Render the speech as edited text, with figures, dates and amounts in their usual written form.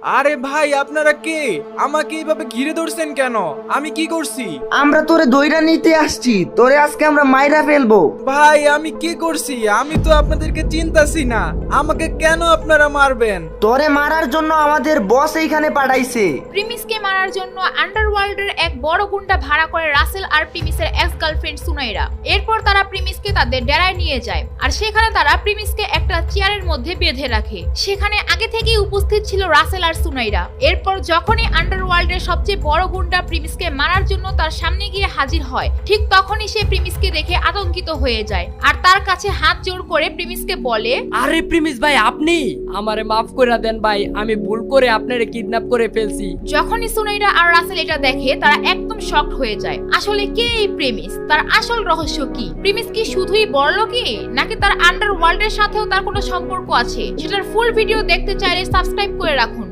আরে ভাই আপনারা কে? আমাকে এইভাবে ঘিরে ধরছেন কেন? আমি কি করছি? আমরা তোরে দইরা নিতে আসছি, তোরে আজকে আমরা মাইরা ফেলবো। ভাই আমি কি করছি? আমি তো আপনাদেরকে চিনতাছি না, আমাকে কেন আপনারা মারবেন? তোরে মারার জন্য আমাদের বস এইখানে পাঠাইছে। প্রিমিসকে মারার জন্য আন্ডারওয়ার্ল্ডের এক বড় গুন্ডা ভাড়া করে রাসেল আর প্রিমিসের এক্স গার্লফ্রেন্ড সুনাইরা। এরপর তারা প্রিমিসকে তাদের ডেরায় নিয়ে যায় আর সেখানে তারা প্রিমিসকে একটা চেয়ারের মধ্যে বেঁধে রাখে। সেখানে আগে থেকেই উপস্থিত ছিল রাসেল আর সুনাইরা। এরপর যখনই আন্ডারওয়ার্ল্ডের সবচেয়ে বড় গুন্ডা প্রিমিসকে মারার জন্য তার সামনে গিয়ে হাজির হয়, ঠিক তখনই সে প্রিমিসকে দেখে আতঙ্কিত হয়ে যায় আর তার কাছে হাত জোড় করে প্রিমিসকে বলে, আরে প্রিমিস ভাই, আপনি আমারে মাফ করে দেন ভাই, আমি ভুল করে আপনারে কিডন্যাপ করে ফেলছি। যখনই সুনাইরা আর রাসেল এটা দেখে তারা একদম শকড হয়ে যায়। আসলে কে এই প্রিমিস? তার আসল রহস্য কি? প্রিমিস কি শুধুই বড়লোকই, নাকি তার আন্ডারওয়ার্ল্ডের সাথেও তার কোনো সম্পর্ক আছে? সেটার ফুল ভিডিও দেখতে চাইলে সাবস্ক্রাইব করে রাখুন।